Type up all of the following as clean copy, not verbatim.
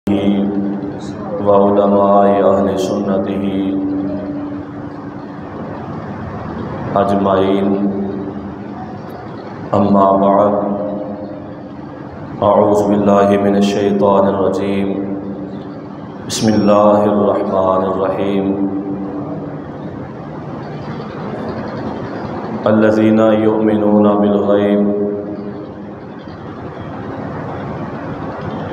व उलमाए अहले सुन्नतिही अजमाइन अम्मा बाद अऊज़ु बिल्लाहि मिनश शैतानिर रजीम बिस्मिल्लाहिर रहमानिर रहीम अल्लज़ीना युमिनूना बिल गैब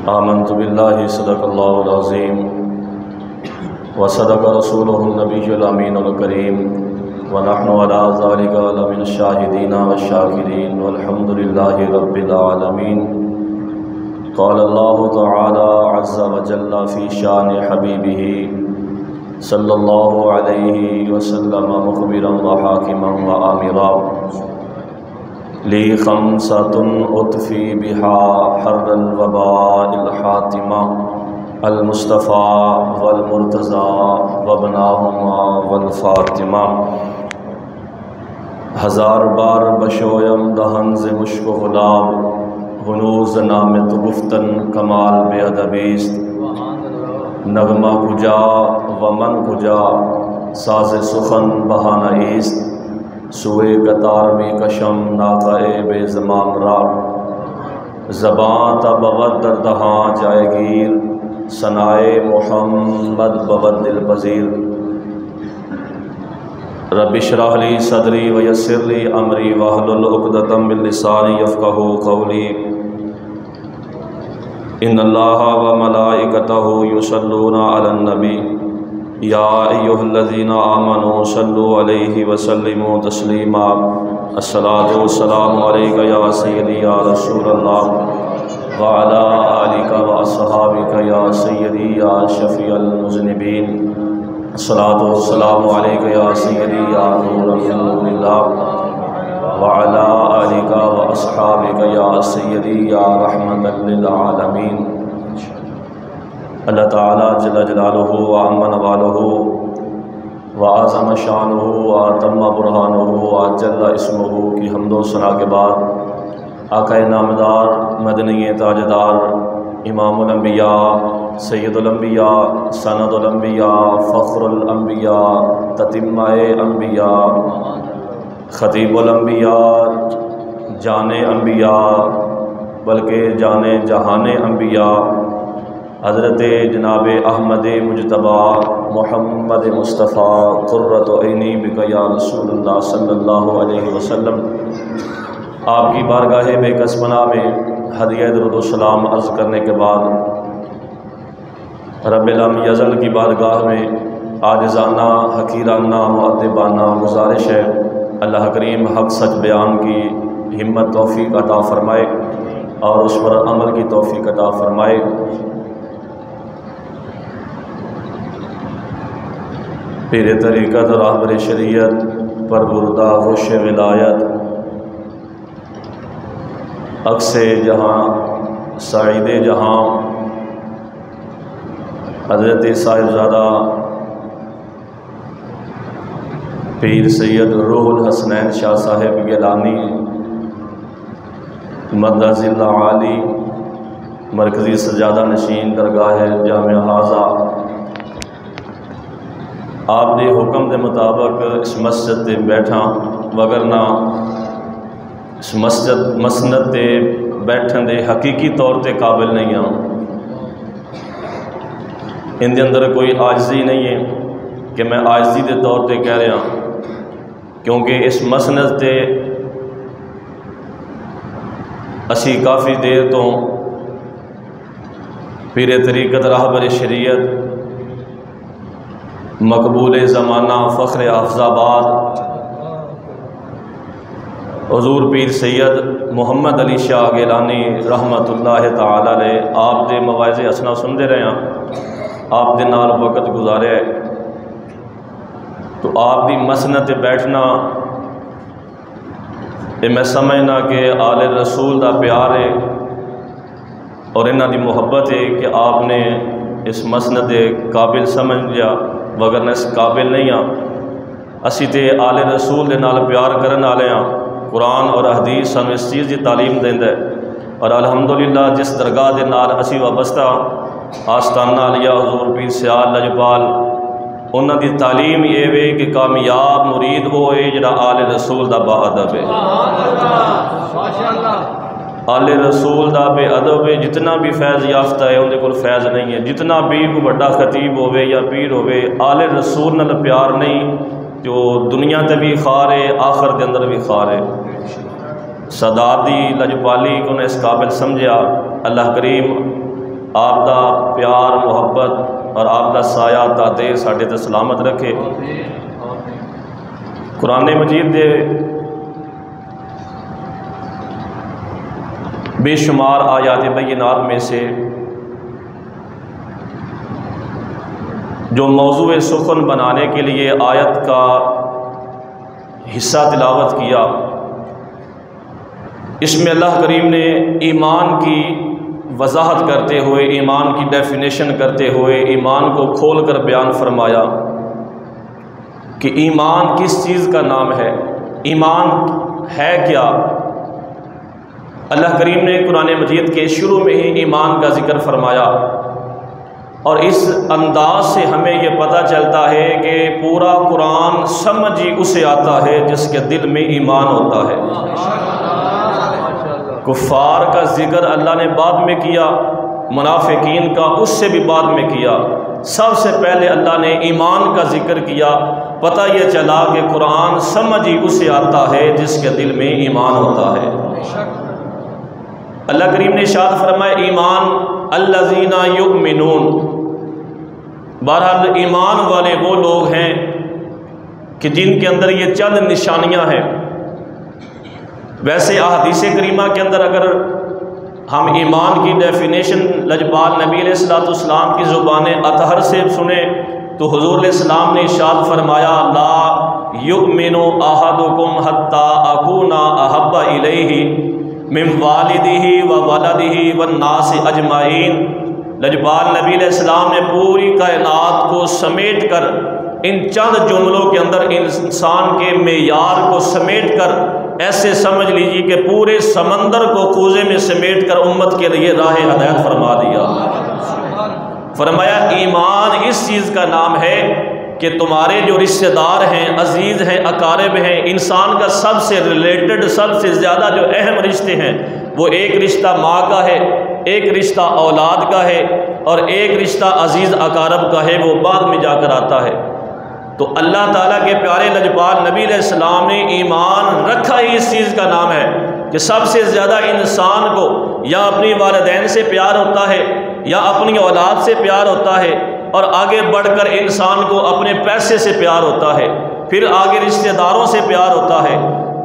आमन्तु बिल्लाहि सदक़ल्लाहुल अज़ीम व सदक़ रसूलुहुन नबियुल अमीनुल करीम व नहनु अला ज़ालिका लमिनश शाहिदीन व शाकिरीन वल्हम्दुलिल्लाहि रब्बिल आलमीन। क़ाल अल्लाहु तआला अज़्ज़ा व जल्ला फ़ी शानि हबीबिही सल्लल्लाहु अलैहि वसल्लम मुख़बिरन व हाकिमन व आमिरा ली खम्सतुन उतफ़ी बिहा हर्रल वबाइल हातिमा अल मुस्तफ़ा वल मुर्तज़ा वबनाहुमा वल फ़ातिमा। हज़ार बार बशोयम दहन से मुश्क गुलाब हुनूज़ नाम तो गुफ्तन कमाल बेअदबीस्त नगमा कुजा व मन कुजा साज़ सुखन बहाना ईस्त सुए कतार में कशम नाक़े बेज़माम रा ज़बां तबवत दर दहां जाएगीर सनाए मोहम्मद बवद दिल पज़ीर। रब्बि इश्रह ली सदरी व यस्सिर ली अमरी वहलुल उक़दतम मिन लिसानी यफ़क़हू क़ौली। इन्नल्लाहा व मलाइकतहू युसल्लूना अलन नबी या अय्युहल्लज़ीना आमनू सल्लु अलैहि व सल्लिमू तस्लीमा। अस्सलातु वस्सलामु अलैका या सय्यदी या रसूलल्लाह व अला आलिका व अस्हाबिका या सय्यदी या शफ़ीअल मुज़निबीन। अस्सलातु वस्सलामु अलैका या सय्यदी या नूरल नूरिल्लाह व अला आलिका व अस्हाबिका या सय्यदी या रहमतल लिल आलमीन। अल्लाह ताला जल्ल जलालुहु व अम्मा नवालुहु व आज़म शानुहु व तम्मा बुरहानुहु व जल्ल इस्मुहु की हम्दो सना के बाद आक़ाए नामदार मदनी ताजदार इमामुल अंबिया सय्यदुल अंबिया सनदुल अंबिया फ़ख्रुल अंबिया ततिम्माए अंबिया ख़तीबुल अंबिया जाने अंबिया बल्कि जाने जहाने अंबिया हज़रत जनाब अहमद मुजतबा मोहम्मद मुस्तफ़ा क़ुर्रतु ऐनी बिका या रसूलुल्लाह सल्लल्लाहु अलैहि वसल्लम आपकी बारगाह बेकसमना में हदिया दुरूद सलाम अर्ज़ करने के बाद रब्बिल यज़ल की बारगाह में आजिज़ाना हकीराना मुअद्दिबाना गुजारिश है अल्लाह करीम हक़ सच बयान की हिम्मत तौफ़ीक़ अता फ़रमाए और उस पर अमल की तौफ़ीक़ अता फ़रमाए। पीर तरीक़त रहबर शरीयत परबुरदा खुश विलायत अक्से जहाँ साइदे जहाँ हज़रत साहिबज़ादा पीर सैयद रूहुल हसनैन शाह साहिब गिलानी मदज़िल्ला आली मरकज़ी सजादा नशीन दरगाह जामिया हाज़ा आपने हुक्म के मुताबिक इस मस्जिद से बैठा वगरना इस मसनद से बैठन के हकीकी तौर पर काबिल नहीं हाँ। इनके अंदर कोई आजिज़ी नहीं है कि मैं आजिज़ी के तौर पर कह रहा क्योंकि इस मसनद से असी काफ़ी देर तो पीर तरीक़त रहबर शरीयत मकबूल ज़माना फ़ख्र हाफ़िज़ाबाद हुज़ूर पीर सैयद मोहम्मद अली शाह गिलानी रहमतुल्लाह ताला अलैह आप दे मवाइज़े हसना सुनते रहे हैं आप दे नाल वक़्त गुजारे तो आप दी मसनद ते बैठना ये मैं समझना कि आले रसूल का प्यार है और इन्हां दी मुहब्बत है कि आपने इस मसनद के काबिल समझ लिया वगरना इस काबिल नहीं हाँ। असी तो आले रसूल के नाल प्यार करने वाले हाँ। कुरान और हदीस सानू इस चीज़ की तालीम देंदा है और अलहमदुलिल्लाह जिस दरगाह के नाल असी वाबस्ता आस्ताना लिया हजूर पीर सियाल लजपाल उन्हां दी तालीम ये वे कि कामयाब मुरीद होए जिहड़ा आले रसूल दा बाअदब है। आले रसूल दा बेअदब है। जितना भी फैज़ याफ्ता है उनके कोल फैज़ नहीं है। जितना भी कोई बड़ा खतीब होवे या पीर होवे आले रसूल नाल प्यार नहीं जो दुनिया ते भी खार है आखिर के अंदर भी खार है। सदादी लजपाली को इस काबिल समझा। अल्लाह करीम आपदा प्यार मुहब्बत और आपदा साया दादे साढ़े ते सलामत रखे। कुरान मजीद दे बेशुमार आयात बैयिनात में से जो मौजूए सुखन बनाने के लिए आयत का हिस्सा तिलावत किया, इसमें अल्लाह करीम ने ईमान की वजाहत करते हुए, ईमान की डेफिनेशन करते हुए ईमान को खोल कर बयान फरमाया कि ईमान किस चीज़ का नाम है, ईमान है क्या। अल्लाह करीम ने कुरान मजीद के शुरू में ही ईमान का जिक्र फरमाया और इस अंदाज से हमें यह पता चलता है कि पूरा कुरान समझ ही उसे आता है जिसके दिल में ईमान होता है। कुफ़ार का जिक्र अल्लाह ने बाद में किया, मुनाफिकीन का उससे भी बाद में किया। सबसे पहले अल्लाह ने ईमान का जिक्र किया। पता यह चला कि कुरान समझ ही उसे आता है जिसके दिल में ईमान होता है। अल्लाह करीम ने इरशाद फरमाया ईमान अल्लज़ीना युमिनून, बहरहाल ईमान वाले वो लोग हैं कि जिनके अंदर ये चंद निशानियां हैं। वैसे अहदीस करीमा के अंदर अगर हम ईमान की डेफिनेशन लजपाल नबी अलैहिस्सलाम की ज़ुबान अतहर से सुने तो हुज़ूर अलैहिस्सलाम ने इरशाद फरमाया ला युमिनु अहदुकुम हत्ता अकूना अहब्बा इलैहि मिन वालिदिही व वलदिही व नास अजमाइन। लजपाल नबी अलैहिस्सलाम ने पूरी कायनात को समेट कर इन चंद जुमलों के अंदर इंसान के मेयार को समेट कर ऐसे समझ लीजिए कि पूरे समंदर को कूजे में समेट कर उम्मत के लिए राह हदायत फरमा दिया। फरमाया ईमान इस चीज़ का नाम है कि तुम्हारे जो रिश्तेदार हैं, अजीज़ हैं, अकारिब हैं, इंसान का सबसे रिलेटेड सबसे ज़्यादा जो अहम रिश्ते हैं वो एक रिश्ता माँ का है, एक रिश्ता औलाद का है और एक रिश्ता अजीज़ अकारब का है, वो बाद में जाकर आता है। तो अल्लाह ताला के प्यारे लजपाल नबी अलैहिस्सलाम ने ईमान रखा ही इस चीज़ का नाम है कि सबसे ज़्यादा इंसान को या अपनी वालिदैन से प्यार होता है या अपनी औलाद से प्यार होता है और आगे बढ़कर इंसान को अपने पैसे से प्यार होता है, फिर आगे रिश्तेदारों से प्यार होता है।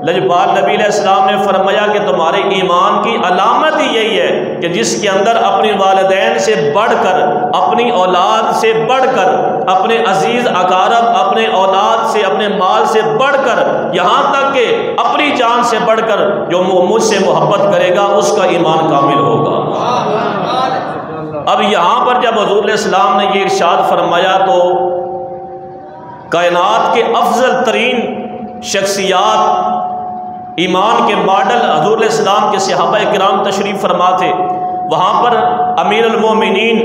लजपाल नबी अलैहिस्सलाम ने फरमाया कि तुम्हारे ईमान की अलामत ही यही है कि जिसके अंदर अपनी वालिदैन से बढ़कर, अपनी औलाद से बढ़कर, अपने अजीज़ अकारब, अपने औलाद से, अपने माल से बढ़कर, यहाँ तक कि अपनी जान से बढ़कर जो मुझसे मोहब्बत करेगा उसका ईमान कामिल होगा। अब यहाँ पर जब हुज़ूर अलैहिस्सलाम ने ये इरशाद फरमाया तो कायनात के अफजल तरीन शख्सियात, ईमान के मॉडल हुज़ूर अलैहिस्सलाम के सहाबा किराम तशरीफ़ फरमा थे। वहाँ पर अमीरुल मोमिनीन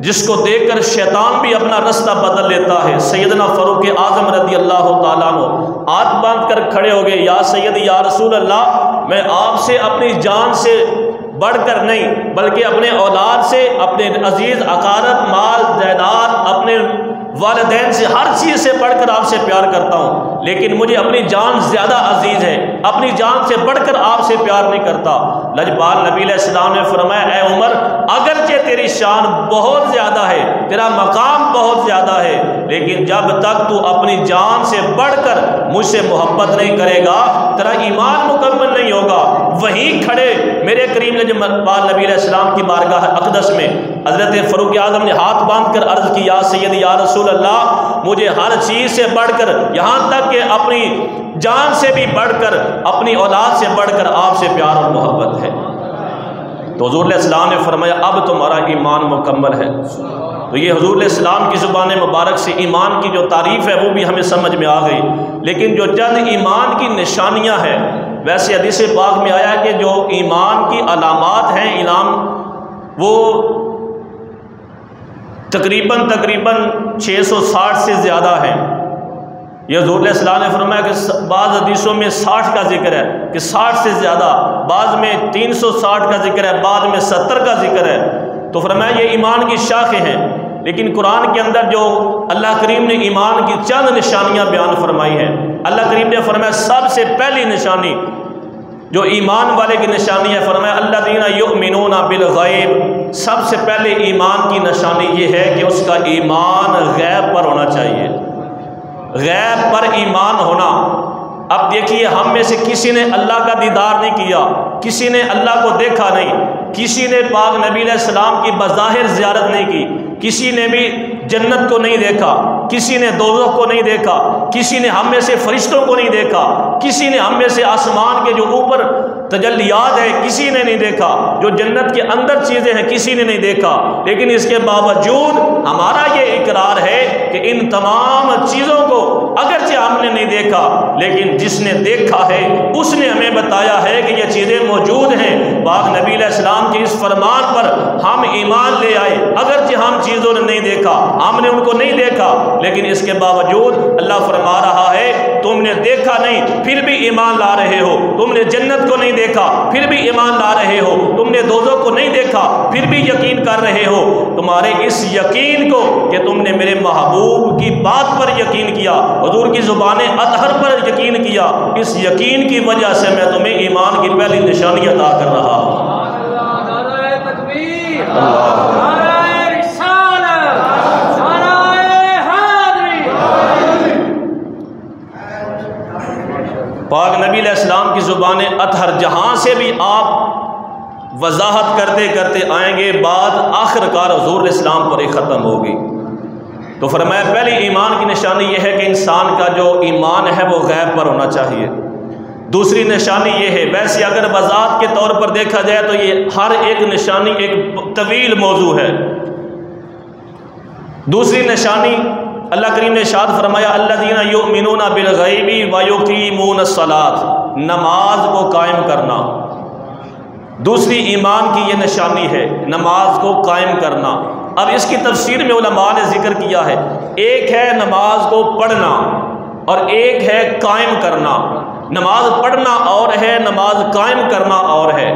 जिसको देखकर शैतान भी अपना रास्ता बदल लेता है, सैयदना फ़ारूक आज़म रज़ी अल्लाह ताला अन्हु हाथ बांध कर खड़े हो गए, या सैयद या रसूल अल्लाह, मैं आपसे अपनी जान से बढ़कर नहीं बल्कि अपने औलाद से, अपने अजीज़ अकारब, माल जायदाद, अपने वालिदैन से, हर चीज़ से बढ़कर आपसे प्यार करता हूँ, लेकिन मुझे अपनी जान ज़्यादा अजीज़ है, अपनी जान से बढ़कर आपसे प्यार नहीं करता। लजपाल नबी अलैहिस्सलाम ने फरमाया ऐ उमर, अगरचे तेरी शान बहुत ज़्यादा है, तेरा मकाम बहुत ज़्यादा है, लेकिन जब तक तू अपनी जान से बढ़कर मुझसे मोहब्बत नहीं करेगा तेरा ईमान मुकम्मल नहीं होगा। वहीं खड़े मेरे करीम लजपाल नबी अलैहिस्सलाम की बारगाह अक़दस में हज़रत फ़ारूक आज़म ने हाथ बांध कर अर्ज़ की, या सैयद या रसूल अल्लाह, मुझे हर चीज़ से बढ़कर, यहाँ तक कि अपनी जान से भी बढ़कर, अपनी औलाद से बढ़कर आपसे प्यार और मोहब्बत है। तो हुज़ूर अलैहिस्सलाम ने फरमाया अब तुम्हारा ईमान मुकम्मल है। तो ये हुज़ूर अलैहिस्सलाम की ज़ुबान मुबारक से ईमान की जो तारीफ़ है वो भी हमें समझ में आ गई। लेकिन जो चंद ईमान की निशानियाँ हैं, वैसे हदीस पाक में आया कि जो ईमान की अलामात हैं, इनाम वो तकरीबन 660 से ज़्यादा हैं। यह हुज़ूर अलैहिस्सलाम ने फरमाया कि बाज़ हदीसों में 60 का जिक्र है कि 60 से ज़्यादा, बाद में 360 का जिक्र है, बाद में 70 का जिक्र है। तो फरमाया ये ईमान की शाखें हैं। लेकिन कुरान के अंदर जो अल्लाह करीम ने ईमान की चंद निशानियाँ बयान फरमाई हैं, अल्लाह करीम ने फरमाया सबसे पहली निशानी जो ईमान वाले की निशानी है, फरमाया अल्लज़ीना युमिनूना बिल गैब। सबसे पहले ईमान की निशानी ये है कि उसका ईमान गैब पर होना चाहिए, गैब पर ईमान होना। अब देखिए, हम में से किसी ने अल्लाह का दीदार नहीं किया, किसी ने अल्लाह को देखा नहीं, किसी ने पाक नबी अलैहिस्सलाम की बज़ाहिर ज़ियारत नहीं की, किसी ने भी जन्नत को नहीं देखा, किसी ने दोज़ख को नहीं देखा, किसी ने हम में से फरिश्तों को नहीं देखा, किसी ने हम में से आसमान के जो ऊपर तजल्लियात है किसी ने नहीं देखा, जो जन्नत के अंदर चीज़ें हैं किसी ने नहीं देखा। लेकिन इसके बावजूद हमारा ये इकरार है कि इन तमाम चीज़ों को अगरचे हमने नहीं देखा, लेकिन जिसने देखा है उसने हमें बताया है कि ये चीज़ें मौजूद हैं। पाक नबी अलैहिस्सलाम के इस फरमान पर हम ईमान ले आए, अगरचे हम चीज़ों ने नहीं देखा, हमने उनको नहीं देखा, लेकिन इसके बावजूद अल्लाह फरमा रहा है तुमने देखा नहीं फिर भी ईमान ला रहे हो, तुमने जन्नत को नहीं देखा फिर भी ईमान ला रहे हो, तुमने दोज़ख को नहीं देखा फिर भी यकीन कर रहे हो। तुम्हारे इस यकीन को कि तुमने मेरे महबूब की बात पर यकीन किया, हुजूर की ज़ुबान अतहर पर यकीन किया, इस यकीन की वजह से मैं तुम्हें ईमान की पहली निशानी अता कर रहा हूँ। पाक नबी अलैहिस्सलाम की ज़ुबान अतहर जहाँ से भी आप वजाहत करते करते आएंगे, बात आखिरकार हुज़ूर इस्लाम पर ही ख़त्म होगी। तो फरमाया पहली ईमान की निशानी यह है कि इंसान का जो ईमान है वो गैब पर होना चाहिए। दूसरी निशानी ये है, वैसे अगर वजाहत के तौर पर देखा जाए तो ये हर एक निशानी एक तवील मौजू है। दूसरी निशानी अल्लाह करीम ने इरशाद फरमाया अल्लज़ीना युमिनूना बिल गैबी व युक़ीमूनस सलात, नमाज को कायम करना। दूसरी ईमान की ये निशानी है, नमाज को कायम करना। अब इसकी तफसीर में उलमा ने जिक्र किया है, एक है नमाज को पढ़ना और एक है कायम करना। नमाज पढ़ना और है, नमाज कायम करना और है।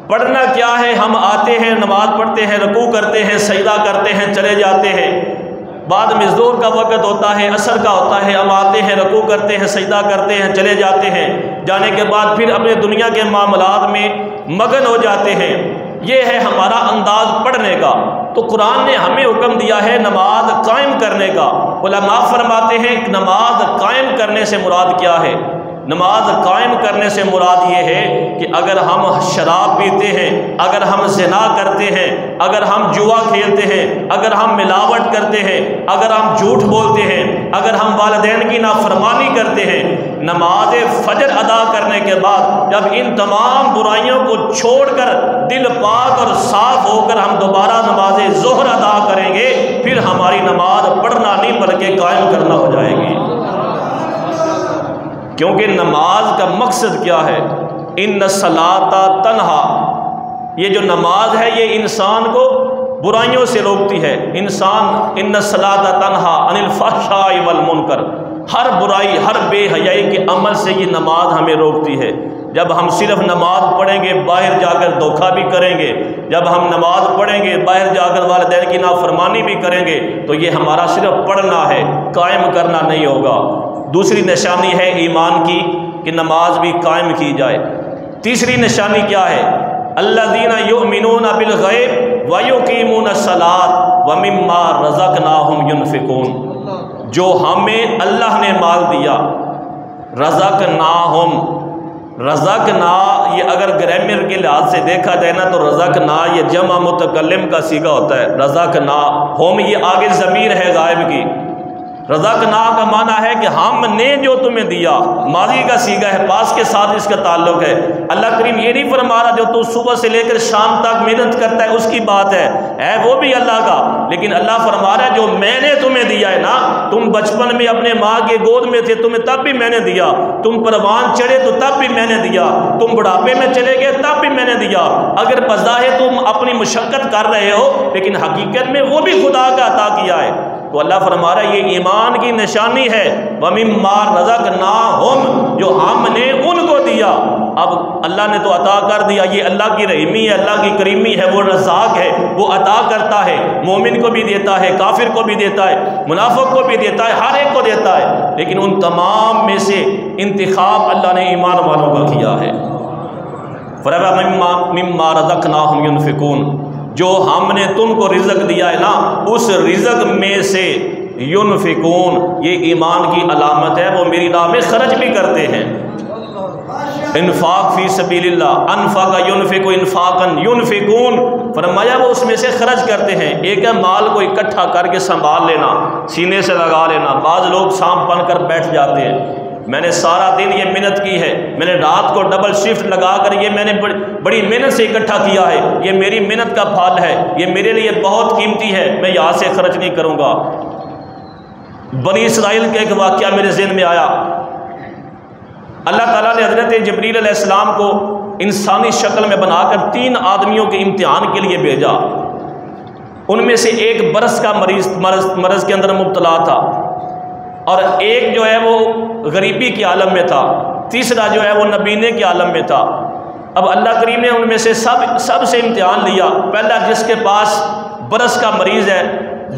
पढ़ना क्या है, हम आते हैं नमाज पढ़ते हैं, रुकू करते हैं, सजदा करते हैं, चले जाते हैं, बाद में ज़ोहर का वक़्त होता है, असर का होता है, हम आते हैं रुकू करते हैं, सजदा करते हैं, चले जाते हैं, जाने के बाद फिर अपने दुनिया के मामलात में मगन हो जाते हैं। ये है हमारा अंदाज़ पढ़ने का। तो कुरान ने हमें हुक्म दिया है नमाज कायम करने का। उलमा फरमाते हैं नमाज कायम करने से मुराद क्या है? नमाज कायम करने से मुराद ये है कि अगर हम शराब पीते हैं, अगर हम ज़िना करते हैं, अगर हम जुआ खेलते हैं, अगर हम मिलावट करते हैं, अगर हम झूठ बोलते हैं, अगर हम वालिदैन की नाफरमानी करते हैं, नमाज फजर अदा करने के बाद जब इन तमाम बुराइयों को छोड़कर दिल पाक और साफ होकर हम दोबारा नमाज ज़ोहर अदा करेंगे, फिर हमारी नमाज पढ़ना नहीं बल्कि कायम करना हो जाएगी। क्योंकि नमाज का मकसद क्या है? इन्न सलाता तन्हा, ये जो नमाज है ये इंसान को बुराइयों से रोकती है। इंसान इन्न सलाता तन्हा अनिल फहशाई वल मुनकर, हर बुराई हर बेहयाई के अमल से ये नमाज हमें रोकती है। जब हम सिर्फ नमाज पढ़ेंगे बाहर जाकर धोखा भी करेंगे, जब हम नमाज पढ़ेंगे बाहर जाकर वालिदैन की नाफरमानी भी करेंगे, तो ये हमारा सिर्फ पढ़ना है, कायम करना नहीं होगा। दूसरी निशानी है ईमान की कि नमाज भी कायम की जाए। तीसरी निशानी क्या है? अल्लज़ीना युमिनूना बिल गैब व युक़ीमूनस सलात व मिम्मा रज़क़नाहुम युनफ़िकून। जो हमें अल्लाह ने माल दिया, रज़क़नाहुम, रज़क़ना ये अगर ग्रामर के लिहाज से देखा जाए ना तो रज़क़ना ये जमा मुतकल्लिम का सीगा होता है। रज़क़ना हम ये आगे ज़मीर है गायब की, रज़क़ना का माना है कि हमने जो तुम्हें दिया, माजी का सीगा है, पास के साथ इसका ताल्लुक है। अल्लाह करीम ये नहीं फरमा रहा जो तू सुबह से लेकर शाम तक मेहनत करता है उसकी बात है वो भी अल्लाह का, लेकिन अल्लाह फरमा रहा है जो मैंने तुम्हें दिया है ना, तुम बचपन में अपने माँ के गोद में थे, तुम्हें तब भी मैंने दिया, तुम परवान चढ़े तो तब भी मैंने दिया, तुम बुढ़ापे में चले गए तब भी मैंने दिया। अगर बज़ाहिर तुम अपनी मुशक्क़त कर रहे हो, लेकिन हकीकत में वो भी खुदा का अता किया है। तो अल्लाह फरमा रहा है ये ईमान की निशानी है, वमिम्मा रज़क़नाहुम, जो हमने उनको दिया। अब अल्लाह ने तो अता कर दिया, ये अल्लाह की रहीमी है, अल्लाह की करीमी है, वो रज़ाक है, वो अता करता है, मोमिन को भी देता है, काफिर को भी देता है, मुनाफिक को भी देता है, हर एक को देता है, लेकिन उन तमाम में से इंतखाब अल्लाह ने ईमान वालों का किया है। मिम्मा रज़क़नाहुम युनफ़िकून, जो हमने तुमको रिज़्क़ दिया है ना, उस रिज़्क़ में से युनफ़िकून, ये ईमान की अलामत है, वो मेरी राह में खर्च भी करते हैं। इन्फाक फ़ी सबीलिल्लाह, अनफ़ाका युनफ़िकु इन्फ़ाकन युनफ़िकून, फरमाया वो उसमें से खर्च करते हैं। एक है माल को इकट्ठा करके संभाल लेना, सीने से लगा लेना। बाज़ लोग सांप बनकर बैठ जाते हैं, मैंने सारा दिन ये मेहनत की है, मैंने रात को डबल शिफ्ट लगाकर ये मैंने बड़ी मेहनत से इकट्ठा किया है, ये मेरी मेहनत का फल है, ये मेरे लिए बहुत कीमती है, मैं यहाँ से खर्च नहीं करूँगा। बनी इसराइल का एक वाक़या मेरे ज़हन में आया। अल्लाह ताला ने हज़रत जिब्रील अलैहिस्सलाम को इंसानी शक्ल में बनाकर 3 आदमियों के इम्तिहान के लिए भेजा। उनमें से एक बरस का मरज़ के अंदर मुब्तला था, और एक जो है वो गरीबी के आलम में था, तीसरा जो है वो नबीने के आलम में था। अब अल्लाह करीम ने उनमें से सबसे इम्तिहान लिया। पहला जिसके पास बरस का मरीज़ है,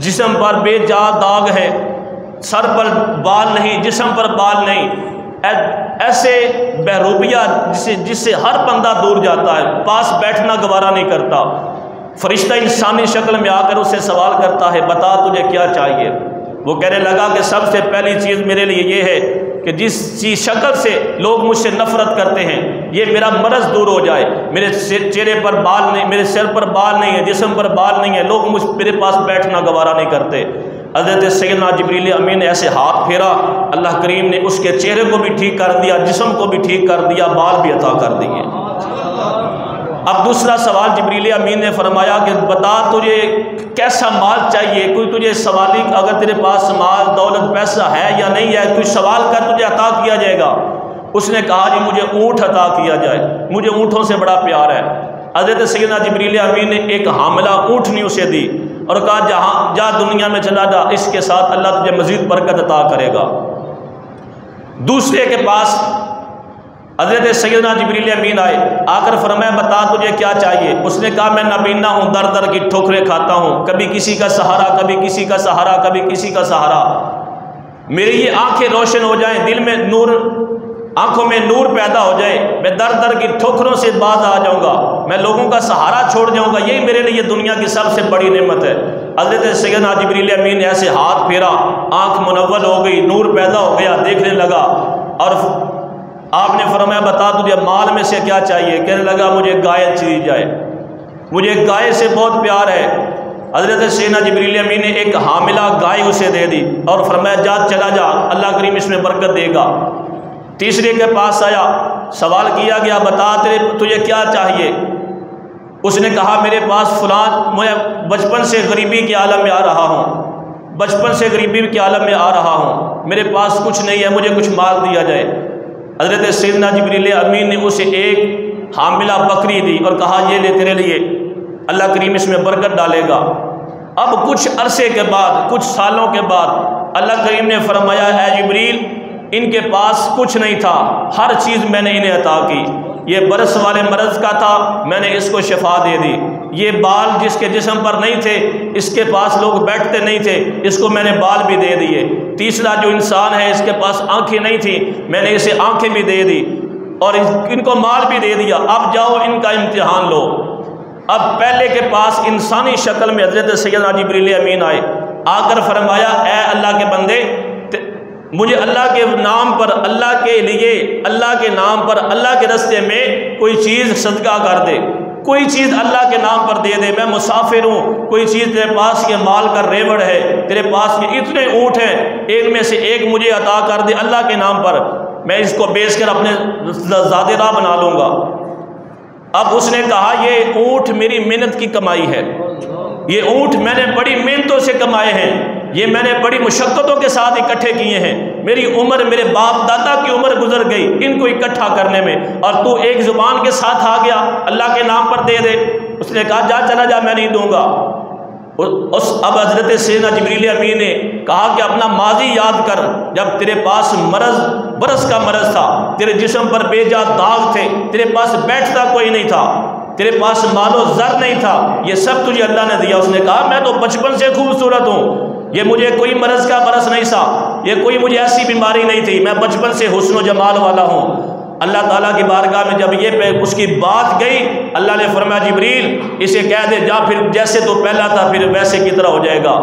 जिस्म पर बेजा दाग है, सर पर बाल नहीं, जिस्म पर बाल नहीं, ऐसे बहरूपिया जिससे हर बंदा दूर जाता है, पास बैठना गवारा नहीं करता। फरिश्ता इंसानी शक्ल में आकर उससे सवाल करता है, बता तुझे क्या चाहिए। वो कहने लगा कि सबसे पहली चीज़ मेरे लिए ये है कि जिस चीज़ शक्ल से लोग मुझसे नफ़रत करते हैं, ये मेरा मरज़ दूर हो जाए। मेरे चेहरे पर बाल नहीं, मेरे सिर पर बाल नहीं है, जिस्म पर बाल नहीं है, लोग मेरे पास बैठना गवारा नहीं करते। हज़रत सैयदना जिब्रील अमीन ने ऐसे हाथ फेरा, अल्लाह करीम ने उसके चेहरे को भी ठीक कर दिया, जिस्म को भी ठीक कर दिया, बाल भी अता कर दिए। अब दूसरा सवाल जिब्रील अमीन ने फरमाया कि बता तुझे कैसा माल चाहिए, कोई तुझे सवाली, अगर तेरे पास माल दौलत पैसा है या नहीं है, कोई सवाल कर, तुझे अता किया जाएगा। उसने कहा जी मुझे ऊँट अता किया जाए, मुझे ऊँटों से बड़ा प्यार है। हज़रत सैयदना जिब्रील अमीन ने एक हामिला ऊँटनी उसे दी और कहा जहाँ जा दुनिया में चला जा, इसके साथ अल्लाह तुझे मज़ीद बरकत अता करेगा। दूसरे के पास हज़रत सैयदना जिब्रील अमीन आए, आकर फरमाया बता तुझे क्या चाहिए। उसने कहा मैं नबीना हूँ, दर दर की ठोकरें खाता हूँ, कभी किसी का सहारा, कभी किसी का सहारा, कभी किसी का सहारा। मेरी ये आंखें रोशन हो जाएं, दिल में नूर, आंखों में नूर पैदा हो जाए, मैं दर दर की ठोकरों से बाज आ जाऊँगा, मैं लोगों का सहारा छोड़ जाऊँगा, यही मेरे लिए दुनिया की सबसे बड़ी नेमत है। हज़रत सैयदना जिब्रील अमीन ने ऐसे हाथ फेरा, आँख मुनव्वर हो गई, नूर पैदा हो गया, देखने लगा। और आपने फरमाया बता तुझे माल में से क्या चाहिए। कहने लगा मुझे गाय दी जाए, मुझे गाय से बहुत प्यार है। हज़रत सैयदना जिब्रील अमीन ने एक हामिला गाय उसे दे दी और फरमाया जा चला जा, अल्लाह करीम इसमें बरकत देगा। तीसरे के पास आया, सवाल किया गया बता तुझे क्या चाहिए। उसने कहा मेरे पास फलां, मैं बचपन से गरीबी के आलम में आ रहा हूँ, बचपन से गरीबी के आलम में आ रहा हूँ, मेरे पास कुछ नहीं है, मुझे कुछ माल दिया जाए। हज़रत सैयदना जिब्रील अमीन ने उसे एक हामिला बकरी दी और कहा ये ले तेरे लिए, अल्लाह करीम इसमें बरकत डालेगा। अब कुछ अरसे के बाद, कुछ सालों के बाद अल्लाह करीम ने फरमाया ऐ जिब्रील इनके पास कुछ नहीं था, हर चीज़ मैंने इन्हें अता की। ये बरस वाले मरज़ का था, मैंने इसको शिफा दे दी। ये बाल जिसके जिस्म पर नहीं थे, इसके पास लोग बैठते नहीं थे, इसको मैंने बाल भी दे दिए। तीसरा जो इंसान है इसके पास आंखें नहीं थी, मैंने इसे आंखें भी दे दी और इनको माल भी दे दिया। अब जाओ इनका इम्तिहान लो। अब पहले के पास इंसानी शक्ल में हज़रत सैयदना जिब्रील अमीन आए, आकर फरमाया ऐ अल्लाह के बंदे, मुझे अल्लाह के नाम पर, अल्लाह के लिए, अल्लाह के नाम पर, अल्लाह के रास्ते में कोई चीज़ सदका कर दे, कोई चीज़ अल्लाह के नाम पर दे दे। मैं मुसाफिर हूँ, कोई चीज़ तेरे पास ये माल का रेवड़ है, तेरे पास ये इतने ऊँट हैं, इनमें से एक मुझे अता कर दे अल्लाह के नाम पर, मैं इसको बेचकर अपने ज़ादे राह बना लूँगा। अब उसने कहा ये ऊँट मेरी मेहनत की कमाई है, ये ऊँट मैंने बड़ी मेहनतों से कमाए हैं, ये मैंने बड़ी मुशक्क़तों के साथ इकट्ठे किए हैं, मेरी उम्र मेरे बाप दादा की उम्र गुजर गई इनको इकट्ठा करने में, और तू एक ज़ुबान के साथ आ गया अल्लाह के नाम पर दे दे। उसने कहा जा चला जा, मैं नहीं दूंगा। अब हज़रत सैयदना जिब्रील अमीन ने कहा कि अपना माजी याद कर, जब तेरे पास बरस का मरज़ था, तेरे जिस्म पर बेजा दाग थे, तेरे पास बैठता कोई नहीं था, तेरे पास मालो ज़र नहीं था, ये सब तुझे अल्लाह ने दिया। उसने कहा मैं तो बचपन से खूबसूरत हूँ, ये मुझे कोई मरज़ का बरस नहीं था, ये कोई मुझे ऐसी बीमारी नहीं थी, मैं बचपन से हुस्न जमाल वाला हूँ। अल्लाह ताला की बारगाह में जब ये उसकी बात गई, अल्लाह ने फरमाया जिब्रील इसे कह दे जा, फिर जैसे तो पहला था फिर वैसे की तरह हो जाएगा।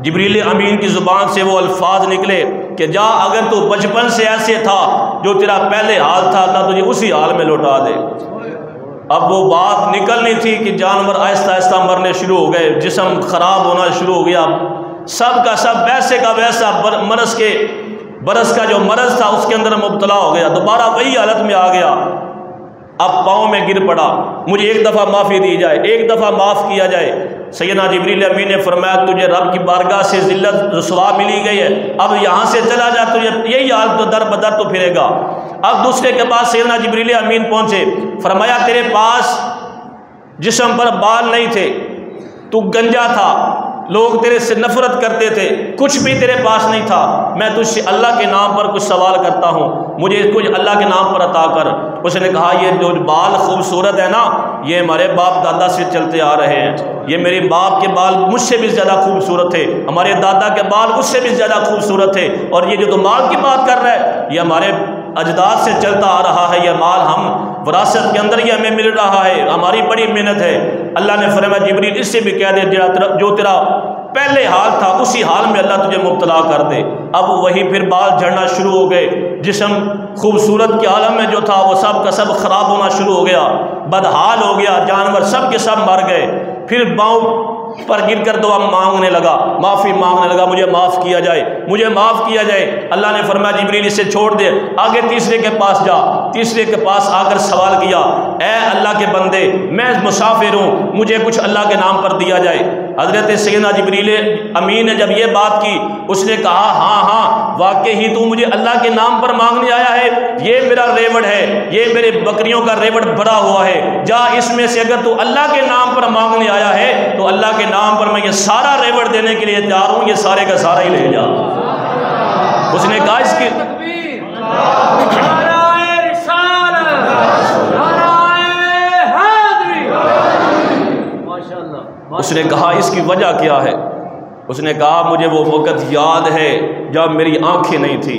जिब्रील अमीन की ज़ुबान से वो अल्फाज निकले कि जा, अगर तू बचपन से ऐसे था जो तेरा पहले हाल था, अल्लाह तुझे उसी हाल में लौटा दे। अब वो बात निकलनी थी कि जानवर आहिस्ता आहिस्ता मरने शुरू हो गए, जिस्म ख़राब होना शुरू हो गया, सब का सब वैसे का वैसा बरस का जो मरज़ था उसके अंदर मुब्तला हो गया, दोबारा वही हालत में आ गया। अब पाँव में गिर पड़ा, मुझे एक दफ़ा माफ़ी दी जाए, एक दफ़ा माफ़ किया जाए। सैयदना जिब्रील अमीन ने फरमाया तुझे रब की बारगाह से ज़िल्लत रुसवा मिली गई है, अब यहाँ से चला जा, तुझे यही हाल तो दर बदर तो फिरेगा। अब दूसरे के पास सैयदना जिब्रील अमीन पहुँचे, फरमाया तेरे पास जिस्म पर बाल नहीं थे, तू गंजा था, लोग तेरे से नफरत करते थे, कुछ भी तेरे पास नहीं था, मैं तुझसे अल्लाह के नाम पर कुछ सवाल करता हूँ, मुझे कुछ अल्लाह के नाम पर अता कर। उसने कहा ये जो बाल खूबसूरत है ना, ये हमारे बाप दादा से चलते आ रहे हैं, ये मेरे बाप के बाल मुझसे भी ज़्यादा खूबसूरत थे, हमारे दादा के बाल उससे भी ज़्यादा खूबसूरत थे, और ये जो माल की बात कर रहा है ये हमारे अजदाद से चलता आ रहा है, यह माल हम विरासत के अंदर ही हमें मिल रहा है, हमारी बड़ी मेहनत है। अल्लाह ने फरमाया जिब्रील इससे भी कह दे जो तेरा पहले हाल था उसी हाल में अल्लाह तुझे मुब्तला कर दे। अब वही फिर बाल झड़ना शुरू हो गए, जिस्म खूबसूरत के आलम में जो था वो सब का सब ख़राब होना शुरू हो गया, बदहाल हो गया, जानवर सब के सब मर गए। फिर पाँव पर गिर कर दुआ मांगने लगा, माफ़ी मांगने लगा, मुझे माफ़ किया जाए, मुझे माफ़ किया जाए। अल्लाह ने फरमाया जिब्रील इसे छोड़ दे, आगे तीसरे के पास जा। तीसरे के पास आकर सवाल किया, ऐ अल्लाह के बंदे मैं मुसाफिर हूँ, मुझे कुछ अल्लाह के नाम पर दिया जाए। हज़रत सैयदना जिब्रील अमीन ने जब ये बात की, उसने कहा हाँ हाँ वाकई ही तू मुझे अल्लाह के नाम पर मांगने आया है, ये मेरा रेवड़ है, ये मेरे बकरियों का रेवड़ भरा हुआ है, जा इसमें से अगर तू अल्लाह के नाम पर मांगने आया है तो अल्लाह के नाम पर मैं ये सारा रेवड़ देने के लिए तैयार हूँ, ये सारे का सारा ही ले जा। उसने कहा इसकी उसने कहा इसकी वजह क्या है? उसने कहा मुझे वो वक़्त याद है जब मेरी आंखें नहीं थी,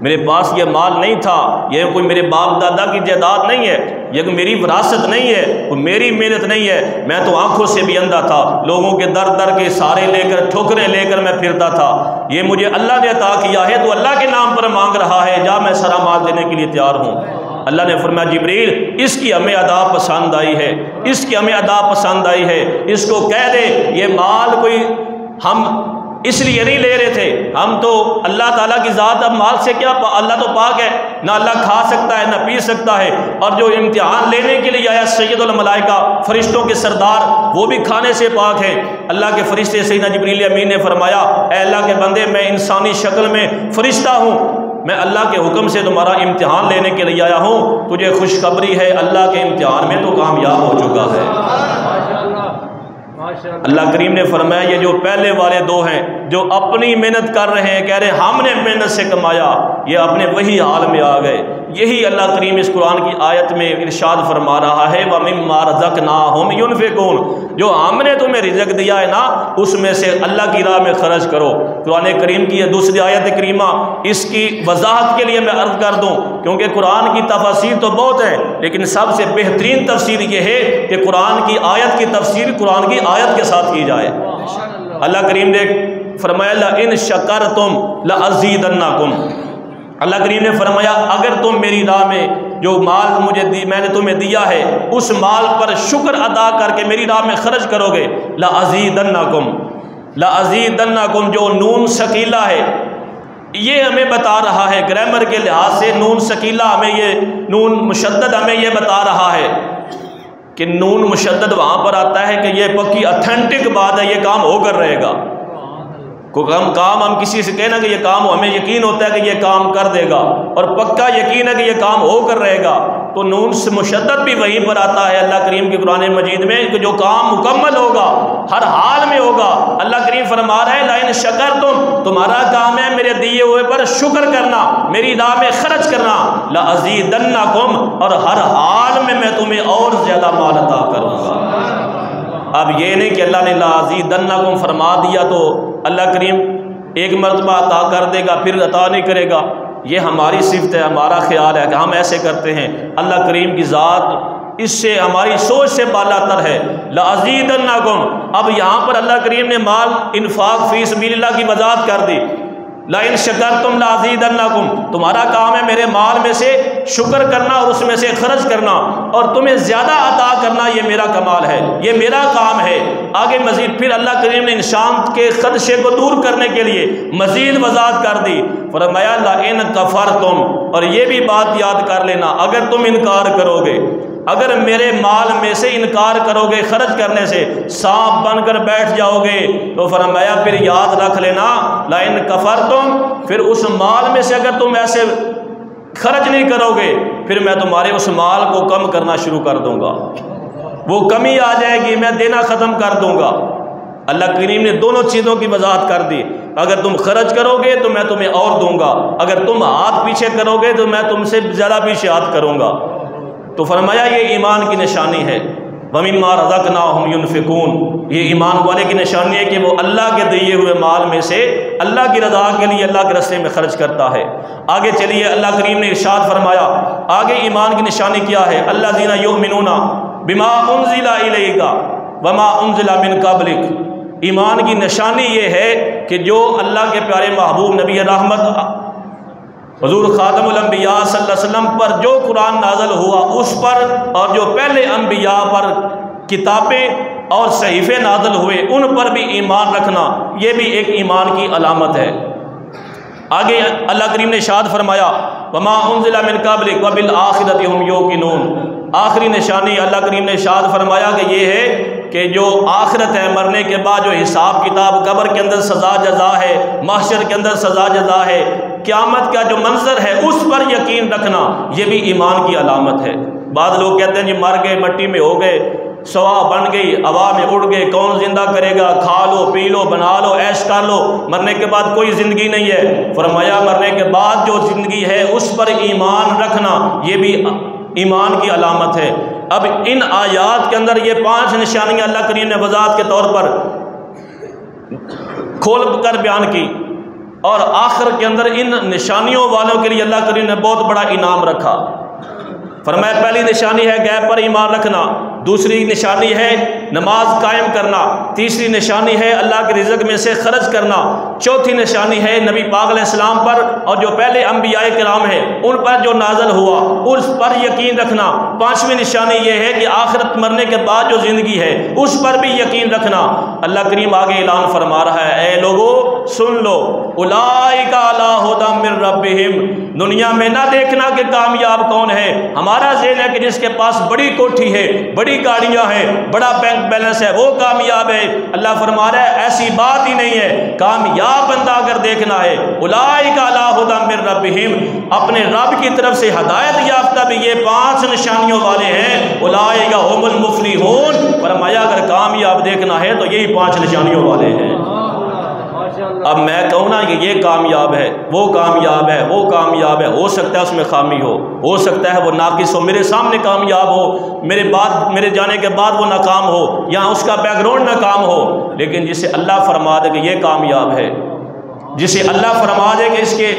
मेरे पास ये माल नहीं था, ये कोई मेरे बाप दादा की जायदाद नहीं है, ये कोई मेरी विरासत नहीं है, कोई मेरी मेहनत नहीं है, मैं तो आंखों से भी अंधा था, लोगों के दर दर के सहारे लेकर ठोकरें लेकर मैं फिरता था, ये मुझे अल्लाह ने अता किया है, तो अल्लाह के नाम पर मांग रहा है, जा मैं सारा माल देने के लिए तैयार हूँ। अल्लाह ने फरमाया जिब्रील इसकी हमें अदा पसंद आई है, इसकी हमें अदा पसंद आई है, इसको कह दे ये माल कोई हम इसलिए नहीं ले रहे थे, हम तो अल्लाह ताला की ज़ात, अब माल से क्या, अल्लाह तो पाक है, ना अल्लाह खा सकता है ना पी सकता है, और जो इम्तिहान लेने के लिए आया सैयदुल मलाइका फरिश्तों के सरदार वो भी खाने से पाक है। अल्लाह के फरिश्ते सैयदना जिब्रील अमीन ने फरमाया ऐ अल्लाह के बंदे मैं इंसानी शक्ल में फरिश्ता हूँ, मैं अल्लाह के हुक्म से तुम्हारा इम्तिहान लेने के लिए आया हूँ, तुझे खुशखबरी है अल्लाह के इम्तिहान में तो कामयाब हो चुका है। अल्लाह करीम ने फरमाया ये जो पहले वाले दो हैं जो अपनी मेहनत कर रहे हैं, कह रहे हैं हमने मेहनत से कमाया, ये अपने वही हाल में आ गए। यही अल्लाह करीम इस कुरान की आयत में इरशाद फरमा रहा है व मिम्मा रज़क़नाहुम युनफ़िक़ून, जो हमने तुम्हें रिज़्क़ दिया है ना उसमें से अल्लाह की राह में खर्च करो। कुरान करीम की यह दूसरी आयत करीमा, इसकी वजाहत के लिए मैं अर्ज़ कर दूँ क्योंकि कुरान की तफसीर तो बहुत है, लेकिन सबसे बेहतरीन तफसीर ये है कि कुरान की आयत की तफसीर कुरान की आयत के साथ की जाए। अल्लाह करीम ने फरमाया ला इन शकरतुम ला अज़ीदन्नकुम, अल्लाह करीम ने फरमाया अगर तुम मेरी राह में जो माल मुझे मैंने तुम्हें दिया है उस माल पर शुक्र अदा करके मेरी राह में खर्च करोगे, लाअज़ीदन्नकुम, जो नून शकीला है ये हमें बता रहा है ग्रामर के लिहाज से, नून शकीला हमें ये, नून मुशद्दद हमें ये बता रहा है कि नून मुशद्दद वहाँ पर आता है कि ये पक्की ऑथेंटिक बात है, ये काम होकर रहेगा। कोई काम हम किसी से कहना कि ये काम हमें यकीन होता है कि ये काम कर देगा और पक्का यकीन है कि ये काम होकर रहेगा, तो नून से मुशद्दद भी वहीं पर आता है अल्लाह करीम के कुरान मजीद में कि जो काम मुकम्मल होगा, हर हाल में होगा। अल्लाह करीम फरमा रहा है लाइन शकर तुम्हारा काम है मेरे दिए हुए पर शुक्र करना, मेरी राह में खर्च करना, लाअज़ीदन्नकुम, और हर हाल में मैं तुम्हें और ज़्यादा माल अता करूँगा। अब ये नहीं कि अल्लाह ने लाअज़ीदन्नकुम फरमा दिया तो अल्लाह करीम एक मरतबा अता कर देगा फिर अता नहीं करेगा, ये हमारी सिफ़त है, हमारा ख्याल है कि हम ऐसे करते हैं। अल्लाह करीम की ज़ात इससे हमारी सोच से बालातर है। लाअज़ीदन्नकुम, अब यहाँ पर अल्लाह करीम ने माल इन्फाक फ़ी सबीलिल्लाह की वज़ाहत कर दी। लाइन शकरतुम लाअज़ीदन्नकुम, तुम्हारा काम है मेरे माल में से शुक्र करना और उसमें से खर्च करना और तुम्हें ज़्यादा अता करना, ये मेरा कमाल है, ये मेरा काम है। आगे मज़ीद फिर अल्लाह करीम ने इंसान के खदशे को दूर करने के लिए मज़ीद वज़ाहत कर दी, फरमाया लाइन कफ़रतुम, और ये भी बात याद कर लेना, अगर तुम इनकार करोगे, अगर मेरे माल में से इनकार करोगे खर्च करने से, सांप बनकर बैठ जाओगे, तो फरमाया फिर याद रख लेना लाइन कफ़रतुम, फिर उस माल में से अगर तुम ऐसे खर्च नहीं करोगे फिर मैं तुम्हारे उस माल को कम करना शुरू कर दूंगा, वो कमी आ जाएगी, मैं देना ख़त्म कर दूंगा। अल्लाह करीम ने दोनों चीज़ों की वजाहत कर दी, अगर तुम खर्च करोगे तो मैं तुम्हें और दूंगा, अगर तुम हाथ पीछे करोगे तो मैं तुमसे ज़्यादा पीछे हाथ करूँगा। तो फरमाया ये ईमान की निशानी है, वमिम्मा रज़क़नाहुम युनफ़िकून, ये ईमान वाले की निशानी है कि वो अल्लाह के दिए हुए माल में से अल्लाह की रज़ा के लिए अल्लाह के रास्ते में खर्च करता है। आगे चलिए अल्लाह करीम ने इरशाद फरमाया, आगे ईमान की निशानी क्या है, अल्लज़ीना युमिनूना बिमा उन्ज़िला इलैका वमा उन्ज़िला मिन क़ब्लिक। ईमान की निशानी ये है कि जो अल्लाह के प्यारे महबूब नबी रहमत हुज़ूर ख़ातमुल अंबिया सल्लल्लाहु अलैहि वसल्लम पर जो कुरान नाज़िल हुआ उस पर, और जो पहले अंबिया पर किताबें और सहीफ़े नाज़िल हुए उन पर भी ईमान रखना, ये भी एक ईमान की अलामत है। आगे अल्लाह करीम ने इरशाद फरमाया वमा उन्ज़िला मिन क़ब्लिक व बिल आखिरति हुम यूक़िनून। आखिरी निशानी अल्लाह करीम ने इरशाद फरमाया कि ये है कि जो आखिरत है, मरने के बाद जो हिसाब किताब, कब्र के अंदर सज़ा जज़ा है, महशर के अंदर सज़ा जज़ा है, क़यामत का जो मंजर है उस पर यकीन रखना, ये भी ईमान की अलामत है। बाद लोग कहते हैं जी मर गए, मट्टी में हो गए, सवा बन गई, हवा में उड़ गए, कौन जिंदा करेगा, खा लो पी लो बना लो ऐश कर लो, मरने के बाद कोई ज़िंदगी नहीं है। फरमाया मरने के बाद जो ज़िंदगी है उस पर ईमान रखना, ये भी ईमान की अलामत है। अब इन आयात के अंदर ये 5 निशानियाँ अल्लाह करीम ने वज़ाहत के तौर पर खोल कर बयान की, और आखिर के अंदर इन निशानियों वालों के लिए अल्लाह करीम ने बहुत बड़ा इनाम रखा। फरमाया पहली निशानी है गैब पर ईमान रखना, दूसरी निशानी है नमाज कायम करना, तीसरी निशानी है अल्लाह के रिज़्क़ में से खर्च करना, चौथी निशानी है नबी पाक अलैहिस्सलाम पर और जो पहले अंबिया किराम हैं उन पर जो नाज़िल हुआ उस पर यकीन रखना, पांचवी निशानी ये है कि आखिरत मरने के बाद जो ज़िंदगी है उस पर भी यकीन रखना। अल्लाह करीम आगे ऐलान फरमा रहा है, ऐ लोगो सुन लो, उलाइका अला हुदा मिर रब्बिहिम, दुनिया में ना देखना कि कामयाब कौन है, हमारा ज़हन है कि जिसके पास बड़ी कोठी है, बड़ी गाड़ियां हैं, बड़ा बैंक बैलेंस है वो कामयाब है। अल्लाह फरमा रहा है ऐसी बात ही नहीं है, कामयाब बंदा अगर देखना है उलाइका अला हुदा मिर रब्बिहिम, अपने रब की तरफ से हदायत याफ्ता भी ये 5 निशानियों वाले हैं, उलाइका हुमुल मुफ्लिहून। फरमाया अगर कामयाब देखना है तो यही 5 निशानियों वाले हैं। अब मैं कहूँ ना कि ये कामयाब है, वो कामयाब है, वो कामयाब है, हो सकता है उसमें खामी हो सकता है वो नाकिस हो, मेरे सामने कामयाब हो, मेरे जाने के बाद वो नाकाम हो, या उसका बैकग्राउंड नाकाम हो, लेकिन जिसे अल्लाह फरमा दे कि ये कामयाब है, जिसे अल्लाह फरमा दे कि इसके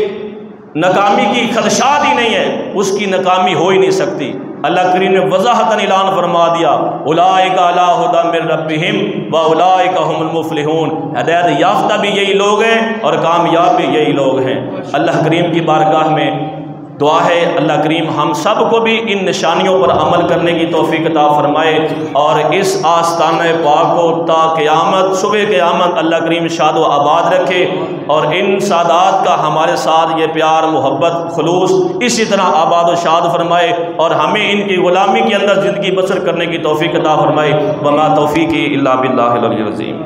नाकामी की खदशात ही नहीं है, उसकी नाकामी हो ही नहीं सकती। अल्लाह करीम ने वज़ाहतन ऐलान फरमा दिया, उलाइका अला हुदा मिर रब्बिहिम व उलाइका हुमुल मुफ्लिहून, हिदायत याफ्ता भी यही लोग हैं और कामयाब भी यही लोग हैं। अल्लाह करीम की बारगाह में दुआ है अल्लाह करीम हम सब को भी इन निशानियों पर अमल करने की तौफीक अता फरमाए और इस आस्ताने पाक को ता क़यामत सुबह क़यामत अल्लाह करीम शाद व आबाद रखे और इन सादात का हमारे साथ ये प्यार मोहब्बत खुलूस इसी तरह आबाद व शाद फरमाए और हमें इनकी ग़ुलामी के अंदर ज़िंदगी बसर करने की तौफीक अता फरमाए। वमा तौफीक़ी इल्ला बिल्लाहिल अलीय्यिल अज़ीम।